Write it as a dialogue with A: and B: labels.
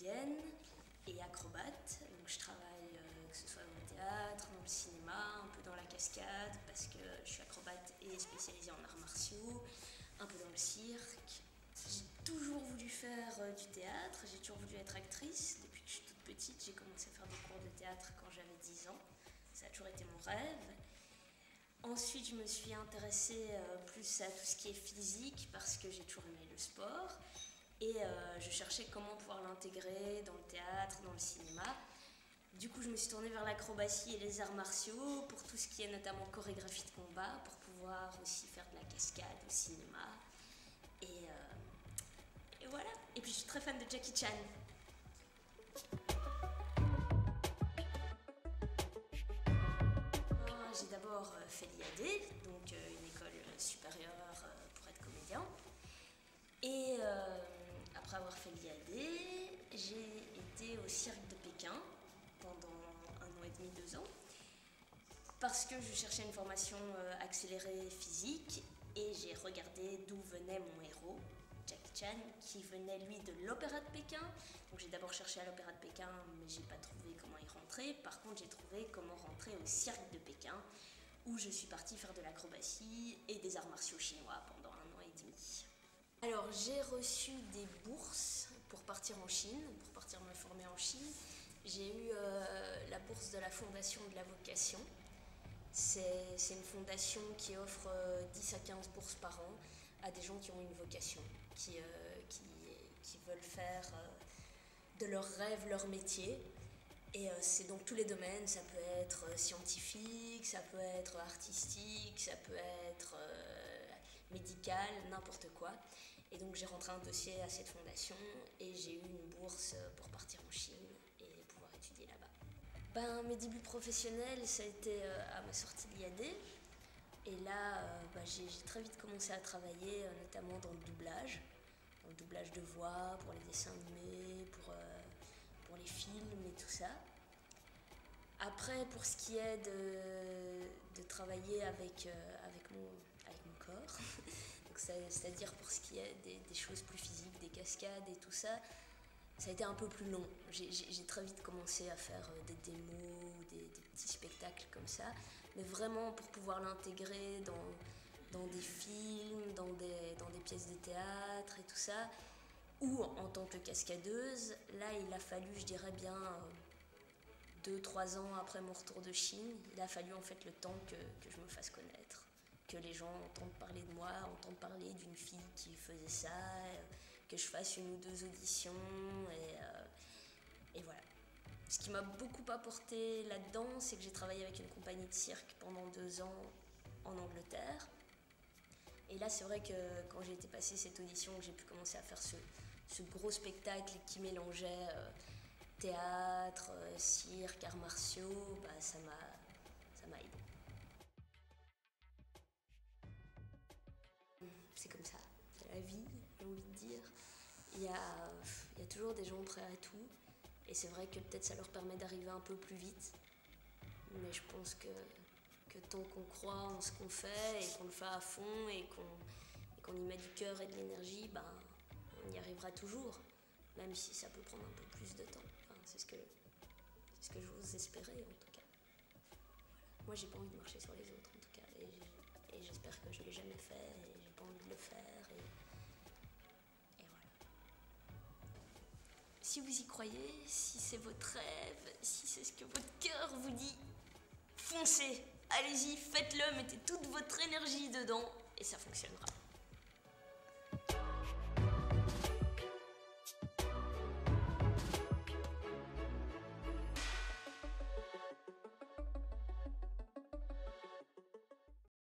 A: comédienne et acrobate. Donc je travaille que ce soit dans le théâtre, dans le cinéma, un peu dans la cascade parce que je suis acrobate et spécialisée en arts martiaux, un peu dans le cirque. J'ai toujours voulu faire du théâtre, j'ai toujours voulu être actrice. Depuis que je suis toute petite, j'ai commencé à faire des cours de théâtre quand j'avais 10 ans. Ça a toujours été mon rêve. Ensuite, je me suis intéressée plus à tout ce qui est physique parce que j'ai toujours aimé le sport. Et je cherchais comment pouvoir l'intégrer dans le théâtre, dans le cinéma. Du coup, je me suis tournée vers l'acrobatie et les arts martiaux pour tout ce qui est notamment chorégraphie de combat, pour pouvoir aussi faire de la cascade au cinéma. Et voilà. Et puis, je suis très fan de Jackie Chan. J'ai d'abord fait l'IAD, donc une école supérieure pour être comédien. Et après avoir fait l'IAD, j'ai été au cirque de Pékin pendant 1 an et demi, 2 ans, parce que je cherchais une formation accélérée physique et j'ai regardé d'où venait mon héros, Jackie Chan, qui venait lui de l'Opéra de Pékin. Donc j'ai d'abord cherché à l'Opéra de Pékin, mais j'ai pas trouvé comment y rentrer. Par contre, j'ai trouvé comment rentrer au cirque de Pékin, où je suis partie faire de l'acrobatie et des arts martiaux chinois pendant 1 an et demi. Alors j'ai reçu des bourses pour partir en Chine, pour partir me former en Chine. J'ai eu la bourse de la Fondation de la Vocation. C'est une fondation qui offre 10 à 15 bourses par an à des gens qui ont une vocation, qui veulent faire de leur rêve leur métier. Et c'est dans tous les domaines, ça peut être scientifique, ça peut être artistique, ça peut être médical, n'importe quoi. Et donc j'ai rentré un dossier à cette fondation et j'ai eu une bourse pour partir en Chine et pouvoir étudier là-bas. Mes débuts professionnels, ça a été à ma sortie de l'IAD. Et là, j'ai très vite commencé à travailler, notamment dans le doublage de voix, pour les dessins animés, pour les films et tout ça. Après, pour ce qui est de travailler avec mon corps, donc c'est-à-dire pour ce qui est des choses plus physiques, des cascades et tout ça, ça a été un peu plus long. J'ai très vite commencé à faire des démos, des petits spectacles comme ça, mais vraiment pour pouvoir l'intégrer dans des films, dans des pièces de théâtre et tout ça, ou en tant que cascadeuse, là il a fallu, je dirais bien, 2-3 ans après mon retour de Chine, il a fallu en fait le temps que je me fasse connaître, que les gens entendent parler de moi, entendent parler d'une fille qui faisait ça, que je fasse 1 ou 2 auditions, et voilà. Ce qui m'a beaucoup apporté là-dedans, c'est que j'ai travaillé avec une compagnie de cirque pendant 2 ans en Angleterre. Et là, c'est vrai que quand j'ai été passer cette audition, que j'ai pu commencer à faire ce gros spectacle qui mélangeait théâtre, cirque, arts martiaux, ça m'a aidé. C'est comme ça, c'est la vie, j'ai envie de dire. Il y a toujours des gens prêts à tout, et c'est vrai que peut-être ça leur permet d'arriver un peu plus vite. Mais je pense que tant qu'on croit en ce qu'on fait et qu'on le fait à fond et qu'on y met du cœur et de l'énergie, on y arrivera toujours, même si ça peut prendre un peu plus de temps. Enfin, c'est ce que je vous espérais en tout cas. Voilà. Moi, j'ai pas envie de marcher sur les autres en tout cas, et j'espère que je l'ai jamais fait et j'ai pas envie de le faire et voilà. Si vous y croyez, si c'est votre rêve, si c'est ce que votre cœur vous dit, foncez, allez-y, faites-le, mettez toute votre énergie dedans et ça fonctionnera.